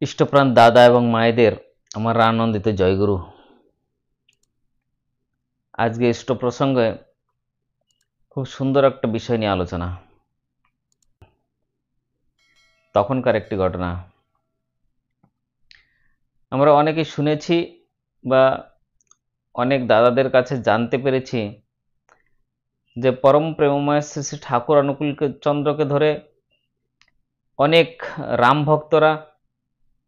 ইষ্টপ্রাণ দাদা এবং মায়েদের আমার আনন্দিত জয়গুরু। আজকে ইষ্ট প্রসঙ্গে খুব সুন্দর একটা বিষয় নিয়ে আলোচনা। তখনকার একটি ঘটনা আমরা অনেকেই শুনেছি বা অনেক দাদাদের কাছে জানতে পেরেছি যে পরম প্রেমময় শ্রী শ্রী ঠাকুর অনুকূল চন্দ্রকে ধরে অনেক রাম ভক্তরা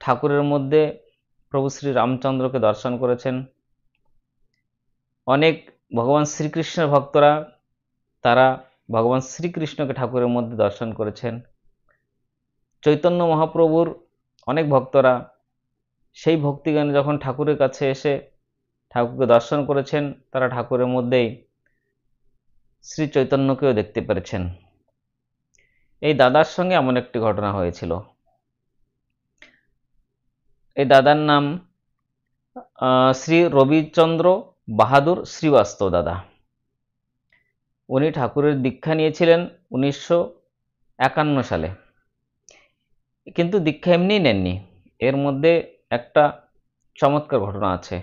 ঠাকুরের মধ্যে প্রভু শ্রী রামচন্দ্রকে দর্শন করেছেন। অনেক ভগবান শ্রীকৃষ্ণের ভক্তরা তারা ভগবান শ্রীকৃষ্ণকে ঠাকুরের মধ্যে দর্শন করেছেন। চৈতন্য মহাপ্রভুর অনেক ভক্তরা সেই ভক্তিগানে যখন ঠাকুরের কাছে এসে ঠাকুরকে দর্শন করেছেন, তারা ঠাকুরের মধ্যেই শ্রী চৈতন্যকেও দেখতে পেরেছেন। এই দাদার সঙ্গে এমন একটি ঘটনা হয়েছিল। এই দাদার নাম শ্রী রবিচন্দ্র বাহাদুর শ্রীবাস্তব দাদা। উনি ঠাকুরের দীক্ষা নিয়েছিলেন 1951 সালে, কিন্তু দীক্ষা এমনিই নেননি। এর মধ্যে একটা চমৎকার ঘটনা আছে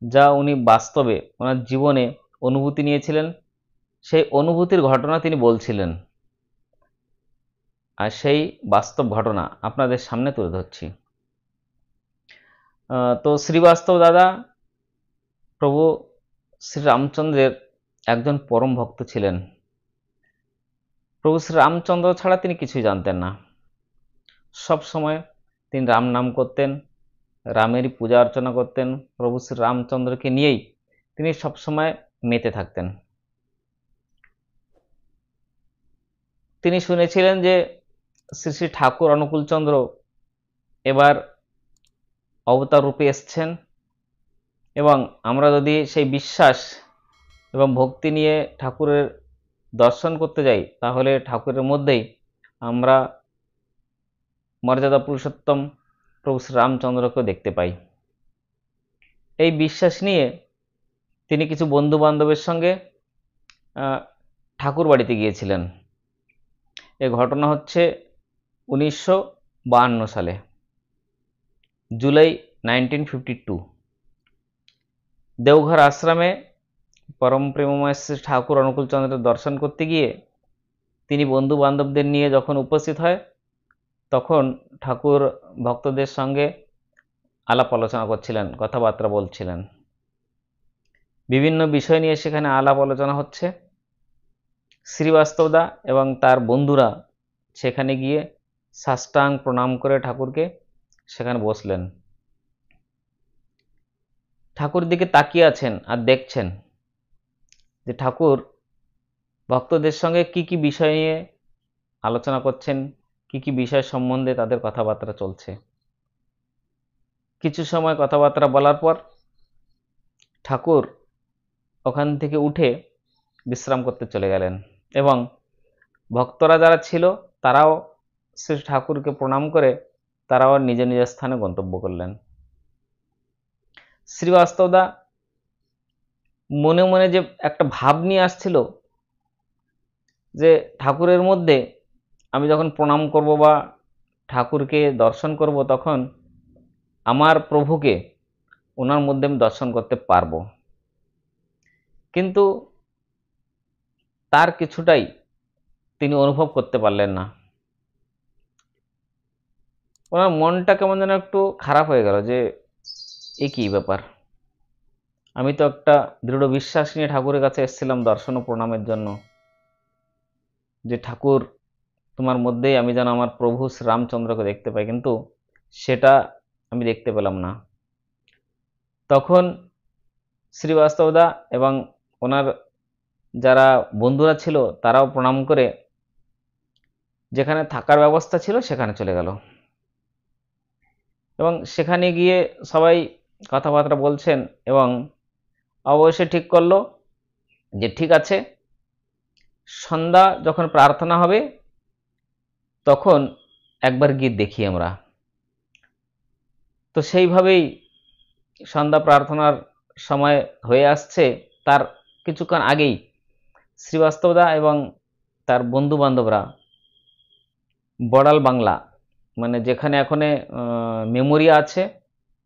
যা উনি বাস্তবে ওনার জীবনে অনুভূতি নিয়েছিলেন। সেই অনুভূতির ঘটনা তিনি বলছিলেন, আর সেই বাস্তব ঘটনা আপনাদের সামনে তুলে ধরছি। তো শ্রীবাস্তব দাদা প্রভু শ্রী রামচন্দ্রের একজন পরম ভক্ত ছিলেন। প্রভু শ্রী রামচন্দ্র ছাড়া তিনি কিছুই জানতেন না। সব সময় তিনি রাম নাম করতেন, রামেরই পূজা অর্চনা করতেন। প্রভু শ্রী রামচন্দ্রকে নিয়েই তিনি সবসময় মেতে থাকতেন। তিনি শুনেছিলেন যে শ্রী শ্রী ঠাকুর অনুকূলচন্দ্র এবার অবতার রূপে এসছেন, এবং আমরা যদি সেই বিশ্বাস এবং ভক্তি নিয়ে ঠাকুরের দর্শন করতে যাই, তাহলে ঠাকুরের মধ্যেই আমরা মর্যাদা পুরুষোত্তম প্রভু শ্রী রামচন্দ্রকেও দেখতে পাই। এই বিশ্বাস নিয়ে তিনি কিছু বন্ধু বান্ধবের সঙ্গে ঠাকুর বাড়িতে গিয়েছিলেন। এ ঘটনা হচ্ছে 1952 সালে, জুলাই 1952। দেওঘর আশ্রমে পরম প্রেমময় শ্রী ঠাকুর অনুকূলচন্দ্রের দর্শন করতে গিয়ে তিনি বন্ধু বান্ধবদের নিয়ে যখন উপস্থিত হয়, তখন ঠাকুর ভক্তদের সঙ্গে আলাপ আলোচনা করছিলেন, কথাবার্তা বলছিলেন। বিভিন্ন বিষয় নিয়ে সেখানে আলাপ আলোচনা হচ্ছে। শ্রীবাস্তবদা এবং তার বন্ধুরা সেখানে গিয়ে সাষ্টাঙ্গ প্রণাম করে ঠাকুরকে সেখানে বসলেন। ঠাকুর দিকে তাকিয়ে আছেন আর দেখছেন যে ঠাকুর ভক্তদের সঙ্গে কি কি বিষয় নিয়ে আলোচনা করছেন, কি কি বিষয় সম্বন্ধে তাদের কথাবার্তা চলছে। কিছু সময় কথাবার্তা বলার পর ঠাকুর ওখান থেকে উঠে বিশ্রাম করতে চলে গেলেন, এবং ভক্তরা যারা ছিল তারাও শ্রী ঠাকুরকে প্রণাম করে তারাও নিজ নিজ স্থানে গন্তব্য করলেন। শ্রীবাস্তবদা মনে মনে যে একটা ভাব নিয়ে আসছিল যে ঠাকুরের মধ্যে আমি যখন প্রণাম করব বা ঠাকুরকে দর্শন করব, তখন আমার প্রভুকে ওনার মধ্যে আমি দর্শন করতে পারবো। কিন্তু তার কিছুটাই তিনি অনুভব করতে পারলেন না। ওনার মনটা কেমন যেন একটু খারাপ হয়ে গেল যে এ কি ব্যাপার, আমি তো একটা দৃঢ় বিশ্বাস নিয়ে ঠাকুরের কাছে এসেছিলাম দর্শন ও প্রণামের জন্য, যে ঠাকুর তোমার মধ্যেই আমি যেন আমার প্রভু রামচন্দ্রকে দেখতে পাই, কিন্তু সেটা আমি দেখতে পেলাম না। তখন শ্রীবাস্তবদা এবং ওনার যারা বন্ধুরা ছিল তারাও প্রণাম করে যেখানে থাকার ব্যবস্থা ছিল সেখানে চলে গেল, এবং সেখানে গিয়ে সবাই কথাবার্তা বলছেন, এবং অবশ্যই ঠিক করলো যে ঠিক আছে, সন্ধ্যা যখন প্রার্থনা হবে তখন একবার গিয়ে দেখি আমরা। তো সেইভাবেই সন্ধ্যা প্রার্থনার সময় হয়ে আসছে, তার কিছুক্ষণ আগেই শ্রীবাস্তবদা এবং তার বন্ধু বান্ধবরা বড়াল বাংলা মানে যেখানে এখন মেমোরি আছে,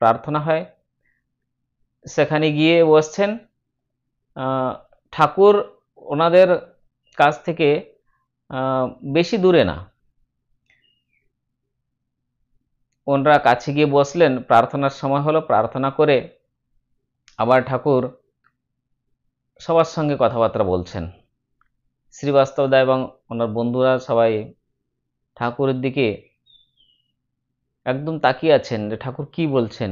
প্রার্থনা হয়, সেখানে গিয়ে বসছেন। ঠাকুর ওনাদের কাছ থেকে বেশি দূরে না, ওনারা কাছে গিয়ে বসলেন, প্রার্থনার সময় হলো, প্রার্থনা করে আবার ঠাকুর সবার সঙ্গে কথাবার্তা বলছেন। শ্রীবাস্তব দা এবং ওনার বন্ধুরা সবাই ঠাকুরের দিকে একদম তাকিয়ে আছেন যে ঠাকুর কি বলছেন।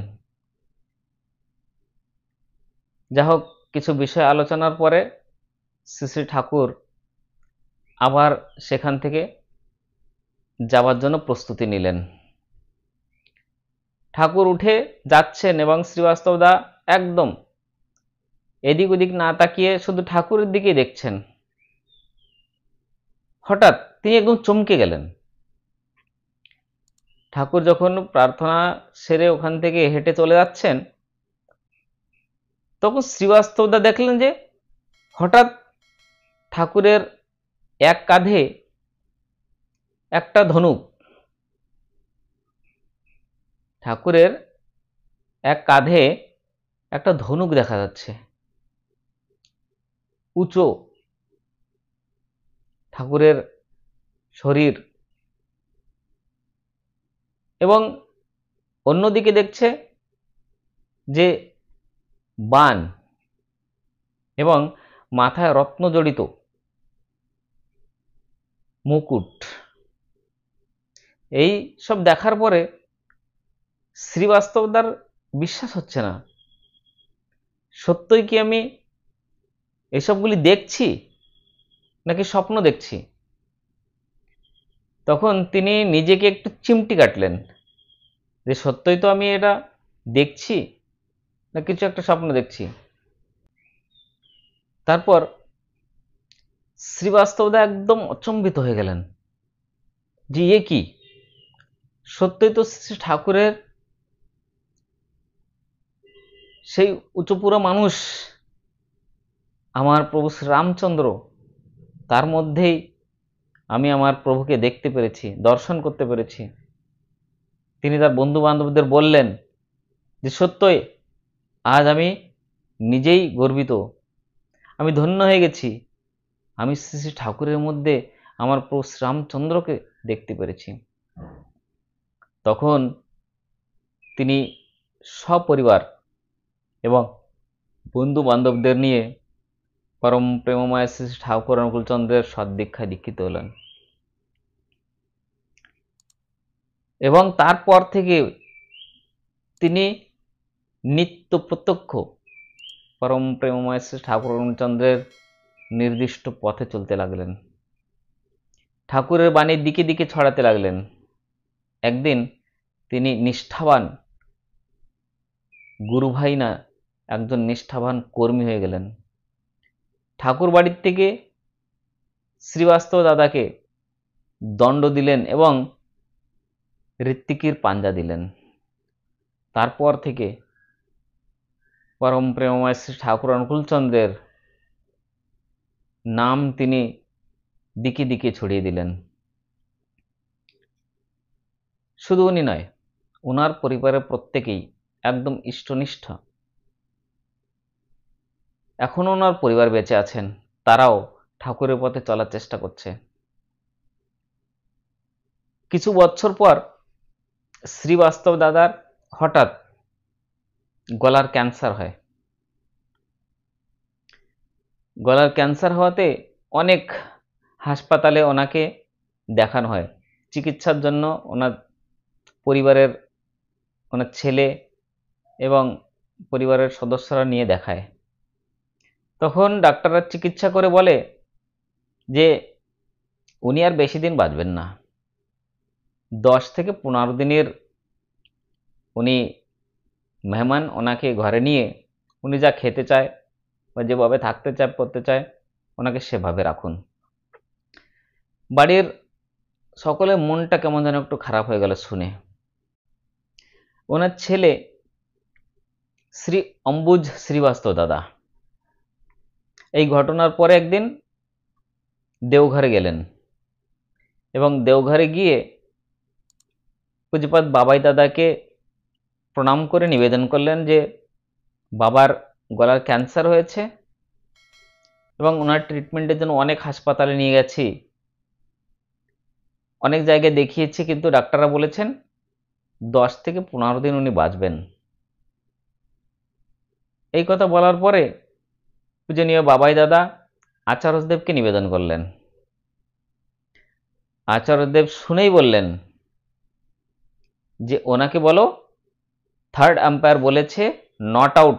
যা হোক, কিছু বিষয় আলোচনার পরে শ্রী শ্রী ঠাকুর আবার সেখান থেকে যাবার জন্য প্রস্তুতি নিলেন। ঠাকুর উঠে যাচ্ছেন এবং শ্রীবাস্তব দা একদম এদিক ওদিক না তাকিয়ে শুধু ঠাকুরের দিকেই দেখছেন। হঠাৎ তিনি একদম চমকে গেলেন। ঠাকুর যখন প্রার্থনা সেরে ওখান থেকে হেঁটে চলে যাচ্ছেন, তখন শ্রীবাস্তব দা দেখলেন যে হঠাৎ ঠাকুরের এক কাঁধে একটা ধনুক, ঠাকুরের এক কাঁধে একটা ধনুক দেখা যাচ্ছে, উঁচু ঠাকুরের শরীর, এবং অন্যদিকে দেখছে যে বান এবং মাথায় রত্ন জড়িত মুকুট। এই সব দেখার পরে শ্রীবাস্তবদার বিশ্বাস হচ্ছে না, সত্যই কি আমি এসবগুলি দেখছি নাকি স্বপ্ন দেখছি। তখন তিনি নিজেকে একটু চিমটি কাটলেন যে সত্যই তো আমি এটা দেখছি না কিছু একটা স্বপ্ন দেখছি। তারপর শ্রীবাস্তবদা একদম অচম্বিত হয়ে গেলেন যে এ কি, সত্যই তো শ্রী ঠাকুরের সেই উঁচুপুরা মানুষ, আমার প্রভু শ্রীরামচন্দ্র, তার মধ্যেই আমি আমার প্রভুকে দেখতে পেরেছি, দর্শন করতে পেরেছি। তিনি তার বন্ধু বান্ধবদের বললেন যে সত্যই আজ আমি নিজেই গর্বিত, আমি ধন্য হয়ে গেছি, আমি শ্রী শ্রী ঠাকুরের মধ্যে আমার প্রভু শ্রীরামচন্দ্রকে দেখতে পেরেছি। তখন তিনি সপরিবার এবং বন্ধু বান্ধবদের নিয়ে পরম প্রেমময় শ্রী শ্রী ঠাকুর অনুকূলচন্দ্রের সদ্দীক্ষায় দীক্ষিত হলেন। এবং তারপর থেকে তিনি নিত্য প্রত্যক্ষ পরম প্রেমময় শ্রী ঠাকুর অনুকূলচন্দ্রের নির্দিষ্ট পথে চলতে লাগলেন, ঠাকুরের বাণীর দিকে দিকে ছড়াতে লাগলেন। একদিন তিনি নিষ্ঠাবান গুরুভাই না, একজন নিষ্ঠাবান কর্মী হয়ে গেলেন। ঠাকুর বাড়ির থেকে শ্রীবাস্তব দাদাকে দণ্ড দিলেন এবং ঋত্বিকির পাঞ্জা দিলেন। তারপর থেকে পরম প্রেমময় শ্রী ঠাকুর অনুকূলচন্দ্রের নাম তিনি দিকে দিকে ছড়িয়ে দিলেন। শুধু উনি নয়, ওনার পরিবারের প্রত্যেকেই একদম ইষ্টনিষ্ঠ। এখনো ওনার পরিবার বেঁচে আছেন, তারাও ঠাকুরের পথে চলার চেষ্টা করছে। কিছু বছর পর শ্রীবাস্তব দাদার হঠাৎ গলার ক্যান্সার হয়। গলার ক্যান্সার হওয়াতে অনেক হাসপাতালে ওনাকে দেখানো হয়, চিকিৎসার জন্য ওনার পরিবারের, ওনার ছেলে এবং পরিবারের সদস্যরা নিয়ে দেখায়। তখন ডাক্তাররা চিকিৎসা করে বলে যে উনি আর বেশি দিন বাঁচবেন না, 10 থেকে 15 দিনের উনি মেহমান, ওনাকে ঘরে নিয়ে উনি যা খেতে চায় বা যেভাবে থাকতে চায় করতে চায় ওনাকে সেভাবে রাখুন। বাড়ির সকলের মনটা কেমন যেন একটু খারাপ হয়ে গেল শুনে। ওনার ছেলে শ্রী অম্বুজ শ্রীবাস্তব দাদা এই ঘটনার পরে একদিন দেওঘরে গেলেন এবং দেওঘরে গিয়ে পূজ্যপাদ বাবাই দাদাকে প্রণাম করে নিবেদন করলেন যে বাবার গলার ক্যান্সার হয়েছে এবং ওনার ট্রিটমেন্টের জন্য অনেক হাসপাতালে নিয়ে গেছি, অনেক জায়গায় দেখিয়েছি, কিন্তু ডাক্তাররা বলেছেন 10 থেকে 15 দিন উনি বাঁচবেন। এই কথা বলার পরে পূজনীয় বাবাই দাদা আচার্যদেবকে নিবেদন করলেন। আচার্যদেব শুনেই বললেন যে ওনাকে বলো থার্ড আম্পায়ার বলেছে নট আউট,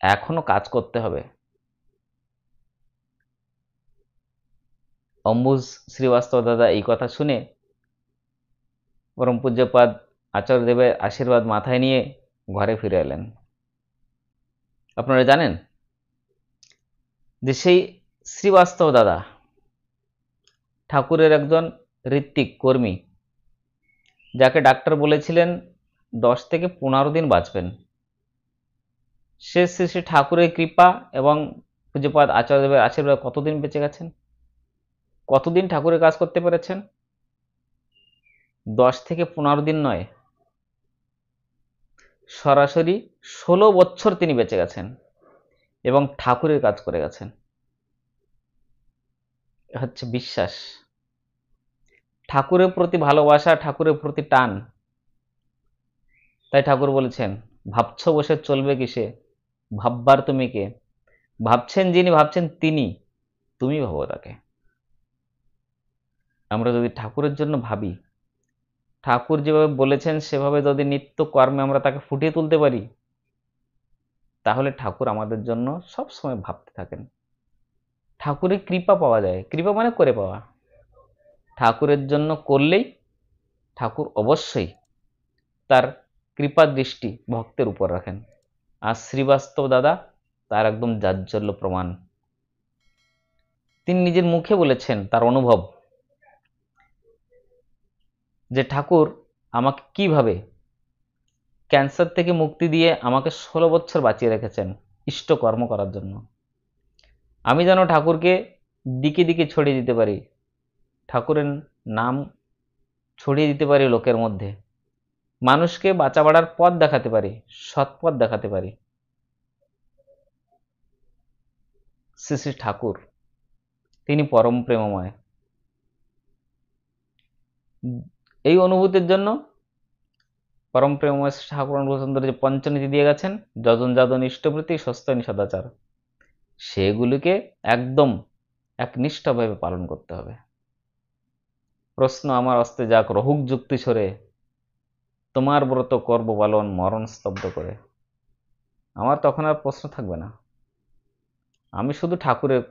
এখনো কাজ করতে হবে। অম্বুজ শ্রীবাস্তব দাদা এই কথা শুনে পরম পূজ্যপাদ আচার্যদেবের আশীর্বাদ মাথায় নিয়ে ঘরে ফিরে এলেন। আপনারা জানেন যে সেই শ্রীবাস্তব দাদা ঠাকুরের একজন ঋত্বিক কর্মী, যাকে ডাক্তার বলেছিলেন 10 থেকে 15 দিন বাঁচবেন। সে শ্রী শ্রী ঠাকুরের কৃপা এবং পূজ্যপাদ আচার্যদেবের আশীর্বাদ কতদিন বেঁচে গেছেন, কতদিন ঠাকুরের কাজ করতে পেরেছেন? 10 থেকে 15 দিন নয়, সরাসরি 16 বছর তিনি বেঁচে গেছেন এবং ঠাকুরের কাজ করে গেছেন। হচ্ছে বিশ্বাস, ঠাকুরের প্রতি ভালোবাসা, ঠাকুরের প্রতি টান। তাই ঠাকুর বলেছেন ভাবছ বসে চলবে কিসে, ভাববার তুমি কে? ভাবছেন যিনি, ভাবছেন তিনি, তুমি ভাবো তাকে। আমরা যদি ঠাকুরের জন্য ভাবি, ঠাকুর যেভাবে বলেছেন সেভাবে যদি নিত্য কর্মে আমরা তাকে ফুটিয়ে তুলতে পারি, তাহলে ঠাকুর আমাদের জন্য সব সময় ভাবতে থাকেন। ঠাকুরের কৃপা পাওয়া যায়, কৃপা মানে করে পাওয়া। ঠাকুরের জন্য করলেই ঠাকুর অবশ্যই তার কৃপা দৃষ্টি ভক্তের উপর রাখেন। আর শ্রীবাস্তব দাদা তার একদম জাজ্জল্য প্রমাণ। তিনি নিজের মুখে বলেছেন তার অনুভব যে ঠাকুর আমাকে কিভাবে ক্যান্সার থেকে মুক্তি দিয়ে আমাকে 16 বছর বাঁচিয়ে রেখেছেন ইষ্ট কর্ম করার জন্য। আমি যেন ঠাকুরকে দিকে দিকে ছড়িয়ে দিতে পারি, ঠাকুরের নাম ছড়িয়ে দিতে পারি লোকের মধ্যে, মানুষকে বাঁচা বাড়ার পথ দেখাতে পারি, সৎ পথ দেখাতে পারি। শ্রী শ্রী ঠাকুর তিনি পরম প্রেমময়। এই অনুভূতির জন্য পরম প্রেমময় ঠাকুর অনুভূতি যে পঞ্চনীতি দিয়ে গেছেন, যজন যাদন ইষ্টপ্রীতি স্বস্তানি সদাচার, সেগুলিকে একদম একনিষ্ঠভাবে পালন করতে হবে। প্রশ্ন আমার অস্তে যাক রহুক যুক্তি সরে, তোমার ব্রত করব পালন মরণ স্তব্ধ করে। আমার তখন আর প্রশ্ন থাকবে না, আমি শুধু ঠাকুরের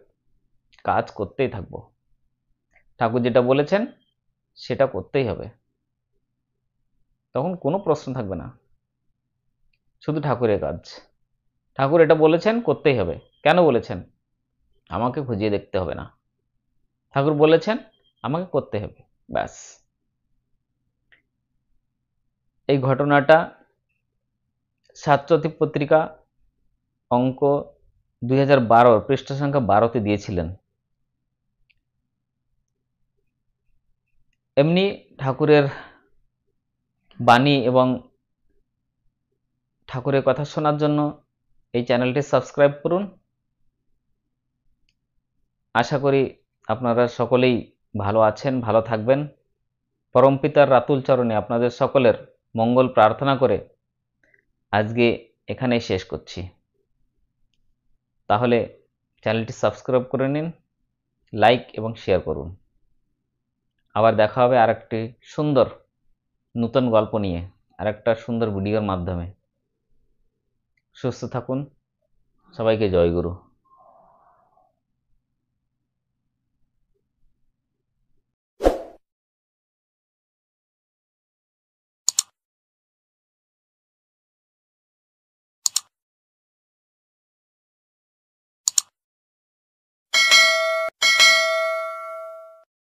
কাজ করতেই থাকব। ঠাকুর যেটা বলেছেন সেটা করতেই হবে, তখন কোনো প্রশ্ন থাকবে না, শুধু ঠাকুরের কাজ। ঠাকুর এটা বলেছেন করতেই হবে, কেন বলেছেন আমাকে খুঁজিয়ে দেখতে হবে না, ঠাকুর বলেছেন আমাকে করতে হবে, ব্যাস। এই ঘটনাটা ছাত্রদীপ পত্রিকা অঙ্ক 2012 পৃষ্ঠা সংখ্যা 12তে দিয়েছিলেন। এমনি ঠাকুরের বাণী এবং ঠাকুরের কথা শোনার জন্য এই চ্যানেলটি সাবস্ক্রাইব করুন। আশা করি আপনারা সকলেই ভালো আছেন, ভালো থাকবেন। পরমপিতার রাতুল চরণে আপনাদের সকলের মঙ্গল প্রার্থনা করে আজকে এখানেই শেষ করছি। তাহলে চ্যানেলটি সাবস্ক্রাইব করে নিন, লাইক এবং শেয়ার করুন। আবার দেখা হবে আরেকটি সুন্দর নতুন গল্প নিয়ে, আরেকটা সুন্দর ভিডিওর মাধ্যমে। সুস্থ থাকুন, সবাইকে জয় গুরু।